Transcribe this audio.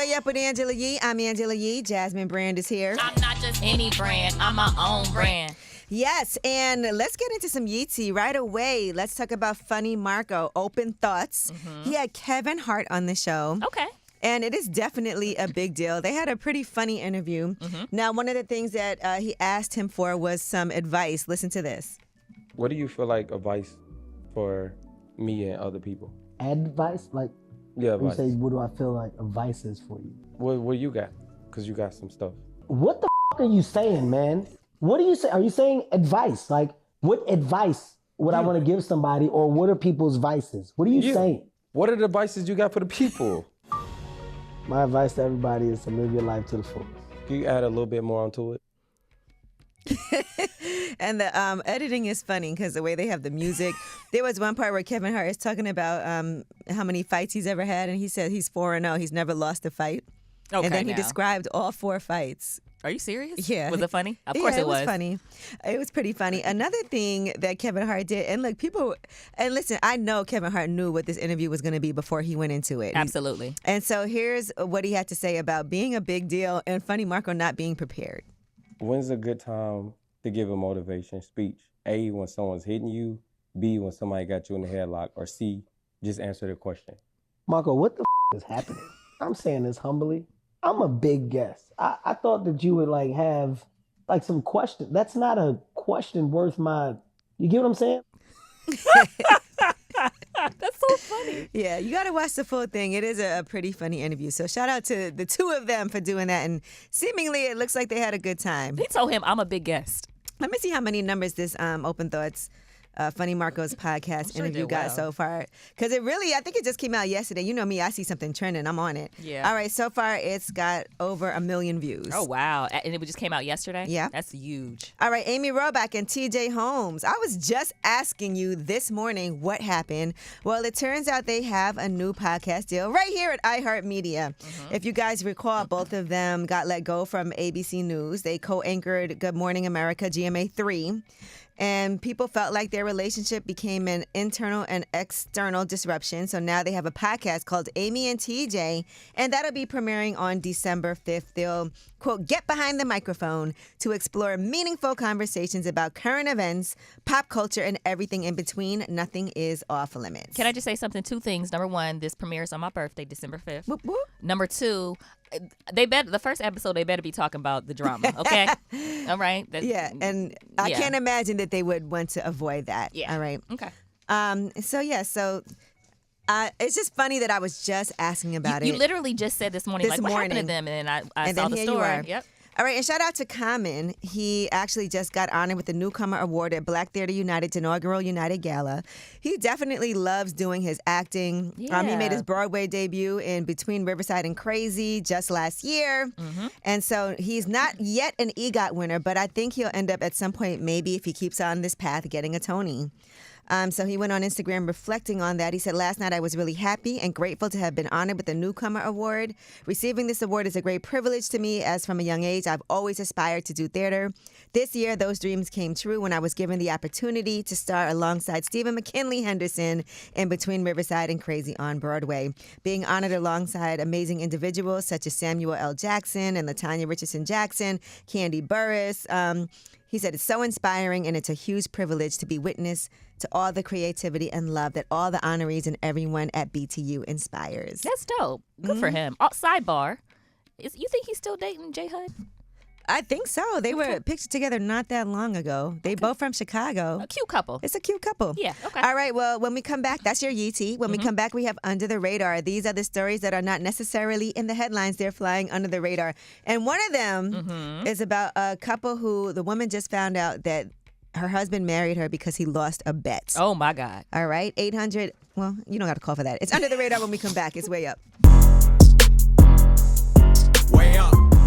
Way Up with Angela Yee. I'm Angela Yee. Jasmine Brand is here. I'm not just any brand. I'm my own brand. Yes, and let's get into some Yeezy right away. Let's talk about Funny Marco. Open thoughts. He had Kevin Hart on the show. Okay. And it is definitely a big deal. They had a pretty funny interview. Now, one of the things that he asked him for was some advice. Listen to this. What do you feel like advice for me and other people? Advice? Like, Yeah, you advice. say, what do I feel like advice is for you? What you got? Because you got some stuff. What the f*** are you saying, man? What are you saying? Are you saying advice? Like, what advice would I want to give somebody, or what are people's vices? What are you saying? What are the advices you got for the people? My advice to everybody is to live your life to the fullest. Can you add a little bit more onto it? And the editing is funny because the way they have the music. There was one part where Kevin Hart is talking about how many fights he's ever had, and he said he's 4-0. He's never lost a fight. Okay, and then he now. described all 4 fights. Are you serious? Yeah. Was it funny? Of course Yeah, it was. funny. It was pretty funny. Another thing that Kevin Hart did, and look, and listen, I know Kevin Hart knew what this interview was going to be before he went into it. Absolutely. And so here's what he had to say about being a big deal and Funny Marco not being prepared. When's a good time to give a motivation speech? A, when someone's hitting you. B, when somebody got you in the headlock. Or C, just answer the question. Marco, what the f*** is happening? I'm saying this humbly. I'm a big guest. I thought that you would like have like some question. That's not a question worth my, you get what I'm saying? That's so funny. Yeah, you got to watch the full thing. It is a pretty funny interview. So shout out to the two of them for doing that. And seemingly it looks like they had a good time. He told him, I'm a big guest. Let me see how many numbers this Open Thoughts Funny Marco's podcast sure interview did got well. so far. Because I think it just came out yesterday. You know me, I see something trending, I'm on it. Yeah. All right, so far it's got over 1 million views. Oh, wow. And it just came out yesterday? Yeah. That's huge. All right, Amy Robach and TJ Holmes. I was just asking you this morning what happened. Well, it turns out they have a new podcast deal right here at iHeartMedia. If you guys recall, both of them got let go from ABC News. They co-anchored Good Morning America, GMA 3. And people felt like their relationship became an internal and external disruption. So now they have a podcast called Amy and TJ, and that'll be premiering on December 5th. They'll, quote, get behind the microphone to explore meaningful conversations about current events, pop culture, and everything in between. Nothing is off limits. Can I just say something? 2 things. Number 1, this premieres on my birthday, December 5th. Whoop, whoop. Number 2, the first episode, they better be talking about the drama, okay? All right? Yeah, and I Yeah. can't imagine that they would want to avoid that. Yeah. All right. Okay. So it's just funny that I was just asking about it. You literally just said this morning, This what happened to morning. them? And I And saw then the here you story. are. Yep. All right, and shout out to Common. He actually just got honored with the Newcomer Award at Black Theater United's inaugural United Gala. He definitely loves doing his acting. He Yeah. made his Broadway debut in Between Riverside and Crazy just last year. And so he's not yet an EGOT winner, but I think he'll end up at some point, maybe if he keeps on this path, getting a Tony. So he went on Instagram reflecting on that. He said, last night I was really happy and grateful to have been honored with the Newcomer Award. Receiving this award is a great privilege to me, as from a young age, I've always aspired to do theater. This year, those dreams came true when I was given the opportunity to star alongside Stephen McKinley Henderson in Between Riverside and Crazy on Broadway. Being honored alongside amazing individuals such as Samuel L. Jackson and LaTanya Richardson Jackson, Candy Burris. He said, it's so inspiring and it's a huge privilege to be witness to all the creativity and love that all the honorees and everyone at BTU inspires. That's dope. Good for him. Oh, sidebar. You think he's still dating J. Hud? I think so. They were pictured together not that long ago. They both from Chicago. A cute couple. It's a cute couple. Yeah, okay. All right, well, when we come back, that's your Yeetie. When we come back, we have Under the Radar. These are the stories that are not necessarily in the headlines. They're flying under the radar. And one of them is about a couple who the woman just found out that her husband married her because he lost a bet. Oh, my God. All right, 800. Well, you don't got to call for that. It's Under the Radar when we come back. It's way up. Way up.